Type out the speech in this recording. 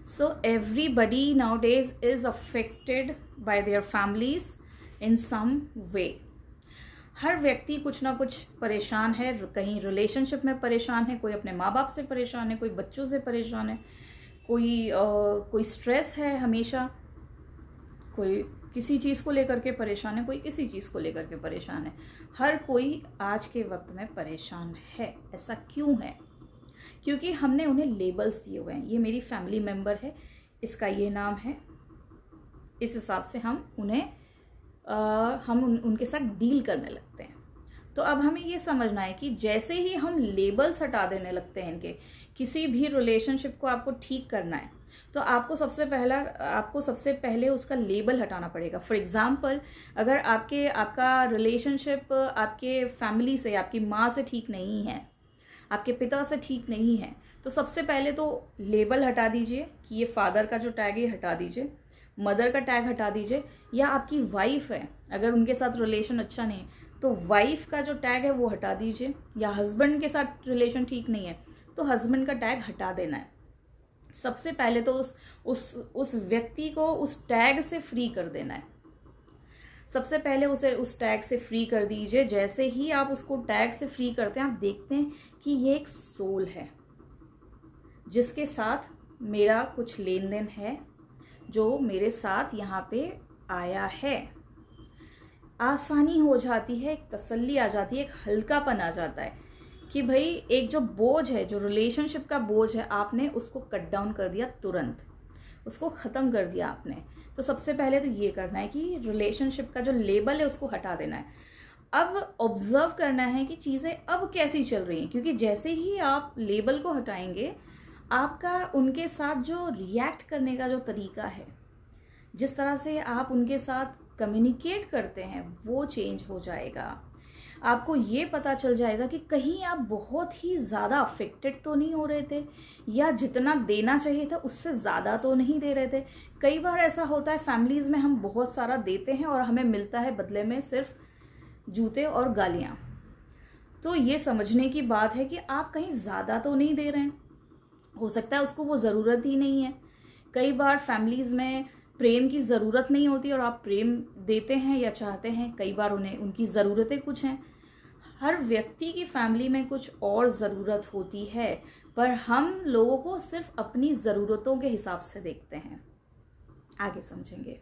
So everybody nowadays is affected by their families in some way. हर व्यक्ति कुछ ना कुछ परेशान है, कहीं रिलेशनशिप में परेशान है, कोई अपने माँ बाप से परेशान है, कोई बच्चों से परेशान है, कोई स्ट्रेस है हमेशा, कोई किसी चीज़ को लेकर के परेशान है, कोई किसी चीज़ को लेकर के परेशान है। हर कोई आज के वक्त में परेशान है। ऐसा क्यों है? क्योंकि हमने उन्हें लेबल्स दिए हुए हैं। ये मेरी फैमिली मेम्बर है, इसका ये नाम है, इस हिसाब से हम उनके साथ डील करने लगते हैं। तो अब हमें ये समझना है कि जैसे ही हम लेबल्स हटा देने लगते हैं इनके, किसी भी रिलेशनशिप को आपको ठीक करना है तो आपको सबसे पहले उसका लेबल हटाना पड़ेगा। फॉर एग्जाम्पल, अगर आपका रिलेशनशिप आपके फैमिली से, आपकी माँ से ठीक नहीं है, आपके पिता से ठीक नहीं है, तो सबसे पहले तो लेबल हटा दीजिए कि ये फादर का जो टैग है हटा दीजिए, मदर का टैग हटा दीजिए, या आपकी वाइफ है, अगर उनके साथ रिलेशन अच्छा नहीं है तो वाइफ का जो टैग है वो हटा दीजिए, या हस्बैंड के साथ रिलेशन ठीक नहीं है तो हस्बैंड का टैग हटा देना है। सबसे पहले तो उस व्यक्ति को उस टैग से फ्री कर देना है। सबसे पहले उसे उस टैग से फ्री कर दीजिए। जैसे ही आप उसको टैग से फ्री करते हैं, आप देखते हैं कि ये एक सोल है जिसके साथ मेरा कुछ लेन देन है, जो मेरे साथ यहाँ पे आया है। आसानी हो जाती है, एक तसल्ली आ जाती है, एक हल्कापन आ जाता है कि भाई एक जो बोझ है, जो रिलेशनशिप का बोझ है, आपने उसको कट डाउन कर दिया, तुरंत उसको ख़त्म कर दिया आपने। तो सबसे पहले तो ये करना है कि रिलेशनशिप का जो लेबल है उसको हटा देना है। अब ऑब्जर्व करना है कि चीज़ें अब कैसी चल रही हैं, क्योंकि जैसे ही आप लेबल को हटाएंगे, आपका उनके साथ जो रिएक्ट करने का जो तरीका है, जिस तरह से आप उनके साथ कम्युनिकेट करते हैं, वो चेंज हो जाएगा। आपको ये पता चल जाएगा कि कहीं आप बहुत ही ज़्यादा अफेक्टेड तो नहीं हो रहे थे, या जितना देना चाहिए था उससे ज़्यादा तो नहीं दे रहे थे। कई बार ऐसा होता है फैमिलीज़ में, हम बहुत सारा देते हैं और हमें मिलता है बदले में सिर्फ जूते और गालियाँ। तो ये समझने की बात है कि आप कहीं ज़्यादा तो नहीं दे रहे हैं, हो सकता है उसको वो ज़रूरत ही नहीं है। कई बार फैमिलीज़ में प्रेम की ज़रूरत नहीं होती और आप प्रेम देते हैं या चाहते हैं, कई बार उन्हें उनकी ज़रूरतें कुछ हैं। हर व्यक्ति की फैमिली में कुछ और ज़रूरत होती है, पर हम लोगों को सिर्फ अपनी ज़रूरतों के हिसाब से देखते हैं। आगे समझेंगे।